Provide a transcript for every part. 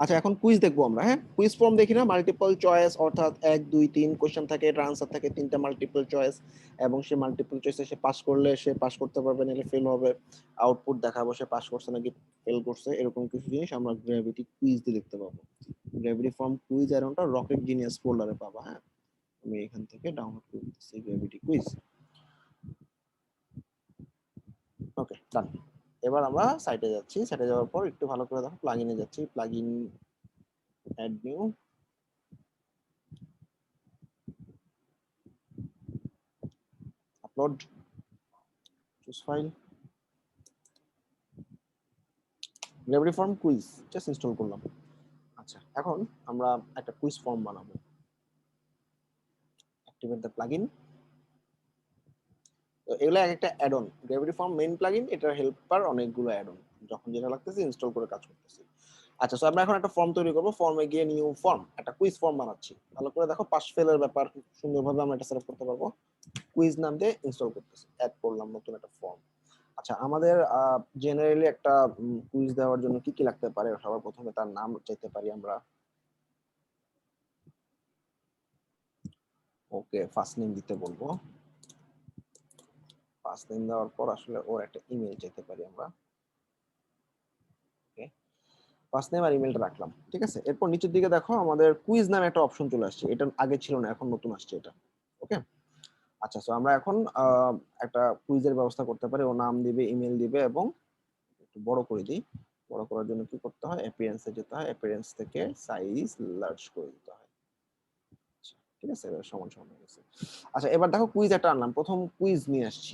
আচ্ছা, এখন কুইজ দেখবো আমরা। হ্যাঁ, কুইজ ফর্ম দেখি না, মাল্টিপল চয়েস, অর্থাৎ 1 2 3 কোশ্চেন থাকে, এটার আনসার থাকে 3টা মাল্টিপল চয়েস, এবং সে মাল্টিপল চয়েসে সে পাস করলে সে পাস করতে পারবে, নাহলে ফেল হবে। আউটপুট দেখাবো সে পাস করছে নাকি ফেল করছে, এরকম কিছু জিনিস আমরা গ্র্যাভিটি কুইজ দিয়ে দেখতে পাবো। গ্র্যাভিটি ফর্ম কুইজ আর ওটা রকেট জিনিয়াস ফোল্ডারে পাবা। হ্যাঁ, আমি এখান থেকে ডাউনলোড করে দিচ্ছি গ্র্যাভিটি কুইজ। ওকে, ডান। এবার আমরা সাইটে যাচ্ছি, সাইটে যাওয়ার পর একটু ভালো করে দেখো, প্লাগইনে যাচ্ছি, plugin, add new, upload, choose file, gravity form quiz just install করলাম। আচ্ছা, এখন আমরা একটা কুইজ ফর্ম বানাবো। Activate the plugin. তো এগুলো একটা add on, gravity form main plugin, এটার হেল্পার অনেকগুলো অ্যাড অন, যখন যেটা লাগতেছে ইনস্টল করে কাজ করতেছি। আচ্ছা, সো আমরা এখন একটা ফর্ম তৈরি করবো। ফর্মে গিয়ে নিউ ফর্ম, একটা কুইজ ফর্ম বানাচ্ছি। ভালো করে দেখো, পাস ফেলের ব্যাপার সুন্দরভাবে আমরা এটা সিলেক্ট করতে পারবো। কুইজ নাম দিয়ে ইনস্টল করতেছি, অ্যাড করলাম নতুন একটা ফর্ম। আচ্ছা, আমাদের জেনারেলি একটা কুইজ দেওয়ার জন্য কি কি লাগতে পারে? সবার প্রথমে তার নাম চাইতে পারি আমরা। ওকে, ফার্স্ট নেম দিতে বলবো। ফার্স্ট নেম দেওয়ার পর আসলে ওর একটা ইমেল চাইতে পারি আমরা। ওকে, ফার্স্ট নেম আর ইমেলটা রাখলাম, ঠিক আছে। এরপর নিচের দিকে দেখো, আমাদের কুইজ নামে একটা অপশন চলে আসছে, এটা আগে ছিল না, এখন নতুন আসছে এটা। ওকে, আচ্ছা, সো আমরা এখন একটা কুইজের ব্যবস্থা করতে পারি। ও নাম দিবে, ইমেল দিবে, এবং একটু বড় করে দিই। বড় করার জন্য কি করতে হয়? অ্যাপিয়ারেন্সে যেতে হয়, অ্যাপিয়ারেন্স থেকে সাইজ লার্জ করে দিতে হয়। ঠিক আছে, এবার সমান সমান হয়ে গেছে। আচ্ছা, এবার দেখো কুইজ একটা আনলাম, প্রথম কুইজ নিয়ে আসছি।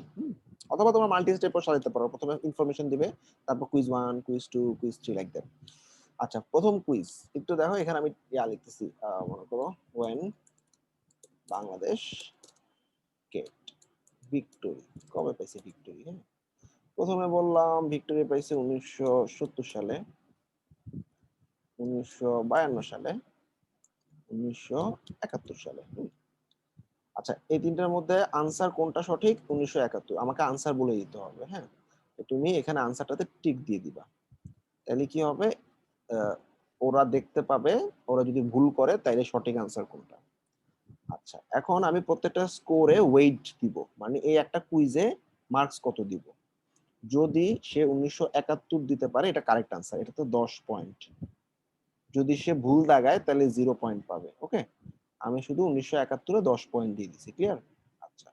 অথবা তোমরা মাল্টি স্টেপও সাজাতে পারো, প্রথমে ইনফরমেশন দিবে, তারপর quiz 1, quiz 2, quiz 3 like that. আচ্ছা, প্রথম কুইজ একটু দেখো, এখানে আমি লিখতেছি, মনে করো ওয়েন বাংলাদেশ গেট ভিক্টোরি। কবে পাইছে ভিক্টোরি? হ্যাঁ, প্রথমে বললাম ভিক্টোরি পাইছে 1970 সালে, 1952 সালে, 1971 সালে। আচ্ছা, এই তিনটার মধ্যে আনসার কোনটা সঠিক? 1971। আমাকে আনসার বলে দিতে হবে। হ্যাঁ, তুমি এখানে আনসারটাতে টিক দিয়ে দিবা, তাহলে কি হবে? ওরা দেখতে পাবে, ওরা যদি ভুল করে তাহলে সঠিক আনসার কোনটা। আচ্ছা, এখন আমি প্রত্যেকটা স্কোরে ওয়েট দিব, মানে এই একটা কুইজে মার্কস কত দিব। যদি সে 1971 দিতে পারে, এটা কারেক্ট আনসার, এটা তো 10 পয়েন্ট। যদি সে ভুল দাগায় তাহলে 0 পয়েন্ট পাবে। ওকে, আমি শুধু 1971-এ 10 পয়েন্ট দিয়ে দিছি। ক্লিয়ার? আচ্ছা,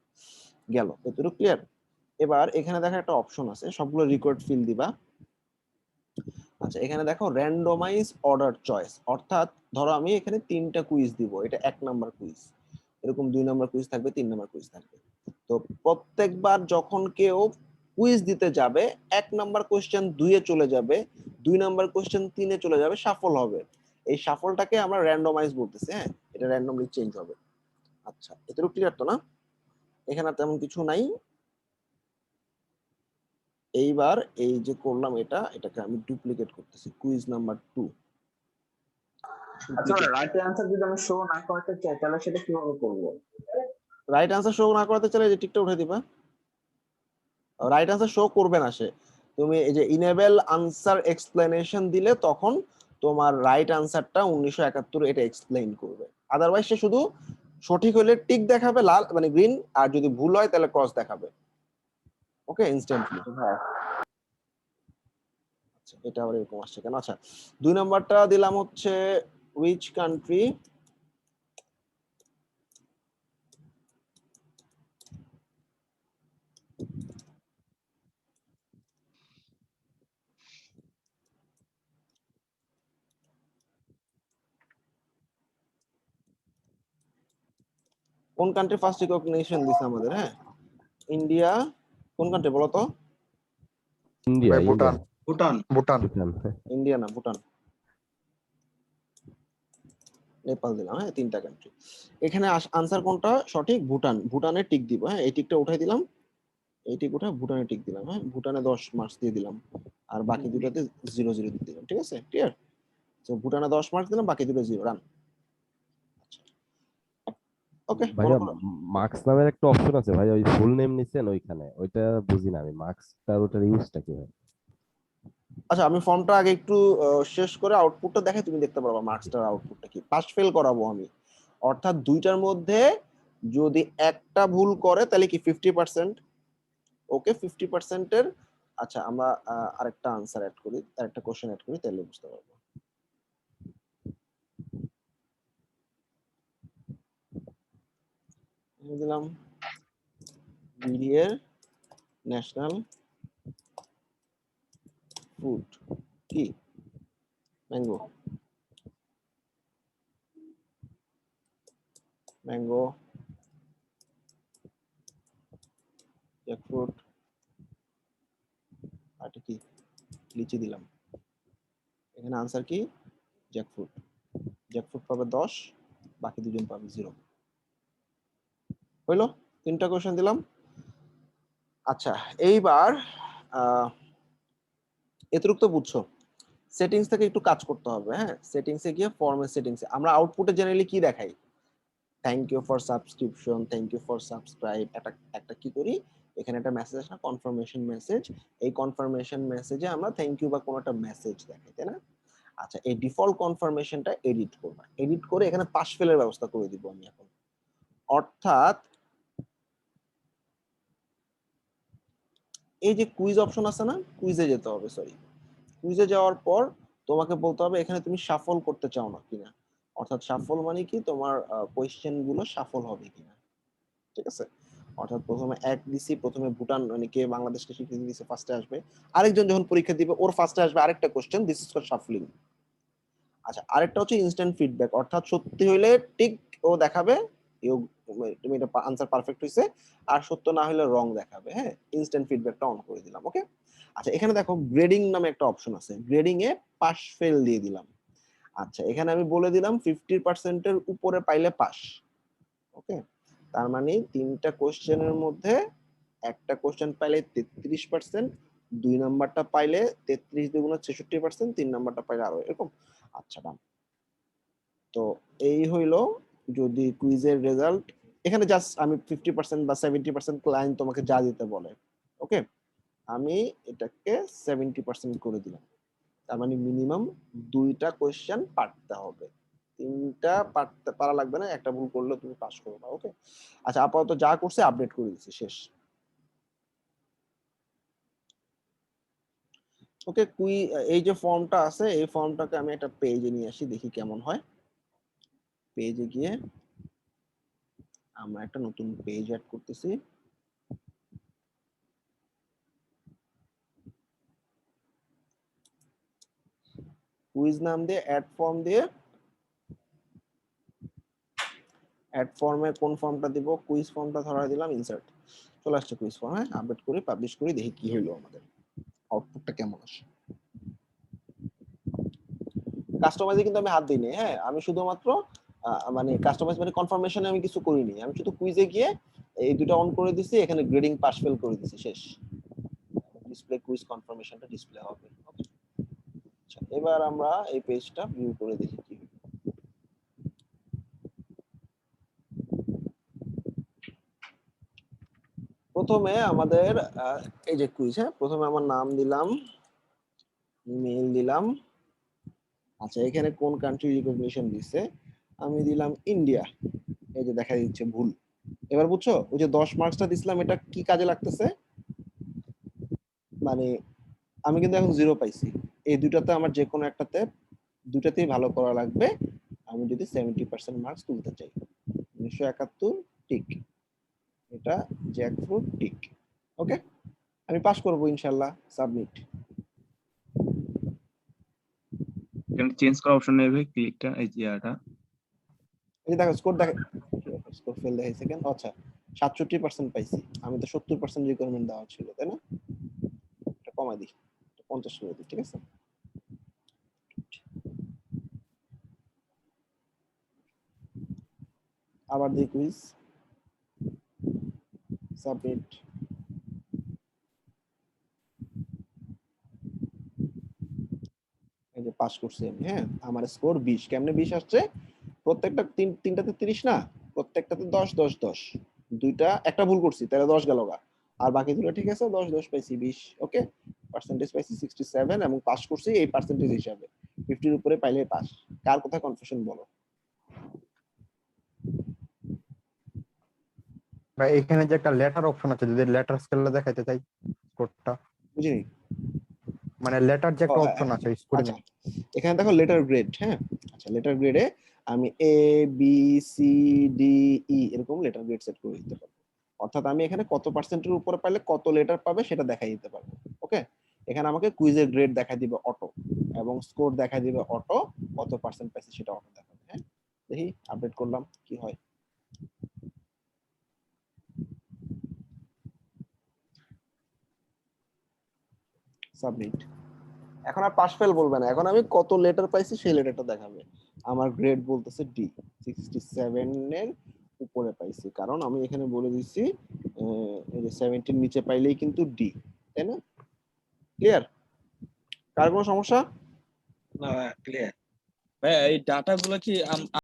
গেল এতটুকু ক্লিয়ার। এবার এখানে দেখা একটা অপশন আছে, সবগুলো রেকর্ড ফিল দিবা। আচ্ছা, এখানে দেখো র্যান্ডমাইজ অর্ডার চয়েস, অর্থাৎ ধরো আমি এখানে 3টা কুইজ দিব, এটা 1 নাম্বার কুইজ, এরকম 2 নাম্বার কুইজ থাকবে, 3 নাম্বার কুইজ থাকবে। তো প্রত্যেকবার যখন কেউ কুইজ দিতে যাবে, 1 নাম্বার কোশ্চেন 2-এ চলে যাবে, 2 নাম্বার কোশ্চেন 3-এ চলে যাবে, শাফল হবে। এই শাফলটাকে আমরা র্যান্ডমাইজ বলতেছি। হ্যাঁ, এটা র্যান্ডমলি চেঞ্জ হবে। আচ্ছা, এতটুকু ক্লিয়ার তো না? এখানে তেমন কিছু নাই। এইবার এই যে করলাম, এটাকে আমি ডুপ্লিকেট করতেছি, কুইজ নাম্বার 2। আচ্ছা, রাইট অ্যানসার যদি আমি শো না করতে চাই তাহলে সেটা কিভাবে করব? রাইট আনসার শো না করাতে চাইলে যে টিকটা উঠে দিবা। রাইট আনসার শো করবে না সে, তুমি এই যে ইনেবল আনসার এক্সপ্লেনেশন দিলে তখন তোমার রাইট আনসারটা 1971 এটা এক্সপ্লেইন করবে। আদারওয়াইজ সে শুধু সঠিক হলে টিক দেখাবে, লাল মানে গ্রিন, আর যদি ভুল হয় তাহলে ক্রস দেখাবে। ওকে, ইনস্ট্যান্টলি। হ্যাঁ, আচ্ছা, এটা আবার এরকম আসছে কেন? আচ্ছা, 2 নাম্বারটা দিলাম হচ্ছে হুইচ কান্ট্রি কোন কান্ট্রি ফার্স্ট রিকগনিশন দিছে আমাদের? হ্যাঁ, ইন্ডিয়া। কোন কান্ট্রি বলো তো? ইন্ডিয়া, ভুটান। ভুটান। ভুটান। ভুটান। ইন্ডিয়া না, ভুটান। নেপাল দিলাম। হ্যাঁ, 3টা কান্ট্রি। এখানে আনসার কোনটা সঠিক? ভুটান। ভুটানে টিক দিব। হ্যাঁ, এই টিকটা উঠাই দিলাম, এই টিক উঠা ভুটানে টিক দিলাম। হ্যাঁ, ভুটানে 10 মার্কস দিয়ে দিলাম, আর বাকি দুটাতে 0 0 দিয়ে দিলাম। ঠিক আছে, ক্লিয়ার? তো ভুটানে 10 মার্কস দিলাম, বাকি দুটো 0। রান। ওকে, ভাইয়া, মার্কস নামের একটা অপশন আছে ভাই, ওই ফুল নেম নিছেন ওইখানে, ওইটা বুঝি না আমি, মার্কসটা ওটার ইউজটা কি হয়? আচ্ছা আমি ফর্মটা আগে একটু শেষ করে আউটপুটটা দেখাই, তুমি দেখতে পারবা মার্কসটার আউটপুটটা কি। পাস ফেল করাবো আমি, অর্থাৎ দুইটার মধ্যে যদি একটা ভুল করে তাহলে কি 50%। ওকে 50%-এর। আচ্ছা আমরা আরেকটা আনসার অ্যাড করি, আরেকটা কোশ্চেন অ্যাড করি, তাহলে বুঝতে পারবো। দিলাম বিডিএর ন্যাশনাল ফুড কি, ম্যাঙ্গো। ম্যাঙ্গো, জ্যাকফ্রুট, আর কি, লিচি দিলাম। এখানে আনসার কি, জ্যাকফ্রুট। জ্যাকফ্রুট পাবে 10, বাকি দুজন পাবে 0। হইলো, 3টা কোশ্চেন দিলাম। আচ্ছা এইবার এতটুকু তো বুঝছো। সেটিংস থেকে একটু কাজ করতে হবে। হ্যাঁ, সেটিংসে গিয়ে ফর্মের সেটিংসে আমরা আউটপুটে জেনারেলি কি দেখাই, thank you for subscription, thank you for subscribe, একটা একটা কি করি, এখানে একটা মেসেজ আসে না, কনফার্মেশন মেসেজ। এই কনফার্মেশন মেসেজে আমরা থ্যাংক ইউ বা কোনো একটা মেসেজ দেখাই, তাই না? আচ্ছা এই ডিফল্ট কনফার্মেশনটা এডিট করবা, এডিট করে এখানে পাস ফেলের ব্যবস্থা করে দিব আমি এখন। অর্থাৎ এই যে কুইজ অপশন আছে না, কুইজে যেতে হবে, সরি, কুইজে যাওয়ার পর তোমাকে বলতে হবে এখানে তুমি সাফল করতে চাও না কিনা। অর্থাৎ সাফল মানে কি, তোমার কোয়েশ্চেন গুলো সাফল হবে কিনা, ঠিক আছে? অর্থাৎ প্রথমে এক দিছি, প্রথমে ভুটান মানে কে বাংলাদেশকে স্বীকৃতি দিছে ফার্স্টে আসবে, আরেকজন যখন পরীক্ষা দিবে ওর ফার্স্টে আসবে আরেকটা question, this is called shuffling. আচ্ছা আরেকটা হচ্ছে ইনস্ট্যান্ট ফিডব্যাক, অর্থাৎ সত্যি হইলে টিক ও দেখাবে, তুমি এটা আনসার পারফেক্ট হইছে, আর সত্য না হলে রং দেখাবে। হ্যাঁ, ইনস্ট্যান্ট ফিডব্যাকটা অন করে দিলাম। ওকে। আচ্ছা এখানে দেখো গ্রেডিং নামে একটা অপশন আছে, গ্রেডিং এ পাস ফেল দিয়ে দিলাম। আচ্ছা এখানে আমি বলে দিলাম 50%-এর উপরে পাইলে পাস। ওকে, তার মানে 3টা কোশ্চেনের মধ্যে একটা কোশ্চেন পাইলে 33%, 2 নাম্বারটা পাইলে 33 দুগুণ 66%, 3 নাম্বারটা পাইলে আরো এরকম। আচ্ছা ডান। তো এই হইলো যদি কুইজের রেজাল্ট। এখানে জাস্ট আমি 50% বা 70% ক্লায়েন্ট তোমাকে যা দিতে বলে। ওকে, আমি এটাকে 70% করে দিলাম। তার মানে মিনিমাম 2টা কোশ্চেন পারতে হবে, 3টা পারতে পারা লাগবে না, একটা ভুল করলে তুমি পাস করবে। ওকে। আচ্ছা আপাতত যা করছে আপডেট করে দিচ্ছি, শেষ। ওকে, এই যে ফর্মটা আছে এই ফর্মটাকে আমি একটা পেজে নিয়ে আসি, দেখি কেমন হয়। পেজে গিয়ে আমরা একটা নতুন পেজ অ্যাড করতেছি। কুইজ নাম দিয়ে অ্যাড ফর্ম দিয়ে, অ্যাড ফর্মে কোন ফর্মটা দিব, কুইজ ফর্মটা ধরা দিলাম, ইনসার্ট, চলে আসছে কুইজ ফর্ম। হ্যাঁ, আপডেট করি, পাবলিশ করি, দেখি কি হইলো, আমাদের আউটপুটটা কেমন আসে। কাস্টমাইজে কিন্তু আমি হাত দিইনি। হ্যাঁ, আমি শুধুমাত্র মানে কাস্টমাইজ মানে কনফার্মেশনে আমি কিছু করিনি, আমি শুধু কুইজে গিয়ে এই দুটো অন করে দিছি, এখানে গ্রেডিং পাস ফেল করে দিছি, শেষ। ডিসপ্লে কুইজ কনফার্মেশনটা ডিসপ্লে হবে। ওকে। আচ্ছা এবার আমরা এই পেজটা ভিউ করে দেখি কি হয়। প্রথমে আমাদের এই যে কুইজ, হ্যাঁ, প্রথমে আমার নাম দিলাম, ইমেল দিলাম। আচ্ছা এখানে কোন কান্ট্রি রিকগনিশন দিছে, আমি দিলাম ইন্ডিয়া। এই যে দেখা দিচ্ছে ভুল। এবার বুঝছো, ওই যে 10 মার্কসটা দিছিলাম এটা কি কাজে লাগতেছে, মানে আমি কিন্তু এখন 0 পাইছি। এই দুটাতে আমার যে কোনো একটাতে, দুটাতেই ভালো করা লাগবে আমি যদি 70% মার্কস তুলতে চাই। 1971 টিক, এটা জ্যাকফ্রুট টিক। ওকে, আমি পাস করবো ইনশাল্লাহ, সাবমিট। এখানে চেঞ্জ করার অপশন নেই ভাই, ক্লিকটা এই যে এটা এই যে দেখো স্কোর দেখে, স্কোর ফেল দেখাইছে কেন? আচ্ছা 67% পাইছি, আমি তো 70% রিকোয়ারমেন্ট দেওয়া ছিল, তাই না? এটা কমাই দিই, 50 করে দিই, ঠিক আছে। আবার দিই কুইজ, সাবমিট। এই যে পাস করছি আমি। হ্যাঁ, আমার স্কোর 20। কেমনে 20 আসছে? প্রত্যেকটা তিনটাতে 30 না, প্রত্যেকটাতে 10 10 10, দুইটা একটা ভুল করছি তাহলে 10 গেল গা, আর বাকি দুটো ঠিক আছে, 10 10 পাইছি 20। ওকে, পার্সেন্টেজ পাইছি 67 এবং পাস করছি এই পার্সেন্টেজ হিসাবে 50 এর উপরে পাইলে পাস। কার কোথায় কনফিউশন বলো? ভাই এখানে যে একটা লেটার অপশন আছে, যদি লেটার স্কেলে দেখাইতে চাই স্কোরটা, বুঝিনি? মানে লেটার যে একটা অপশন আছে স্কোরিং আচ্ছা, এখানে দেখো লেটার গ্রেড। হ্যাঁ, আচ্ছা, লেটার গ্রেডে আমি A B C D E এরকম লেটার গ্রেড সেট করে দিতে পারবো। অর্থাৎ আমি এখানে কত পার্সেন্টের উপরে পাইলে কত লেটার পাবে সেটা দেখাই দিতে পারবো। ওকে, এখানে আমাকে কুইজের গ্রেড দেখাই দিবে অটো এবং স্কোর দেখাই দিবে অটো, কত পার্সেন্ট পাইছে সেটা অটো দেখাবে। হ্যাঁ, দেখি আপডেট করলাম কি হয়। সাবমিট। এখন আর পাস ফেল বলবে না, এখন আমি কত লেটার পাইছি সেই লেটারটা দেখাবে। আমার গ্রেড বলতেছে ডি, 67 এর উপরে পাইছি, কারণ আমি এখানে বলে দিছি এই যে 70 নিচে পাইলেই কিন্তু ডি, তাই না? ক্লিয়ার? কার কোনো সমস্যা? না ক্লিয়ার। ভাই এই ডাটা গুলো কি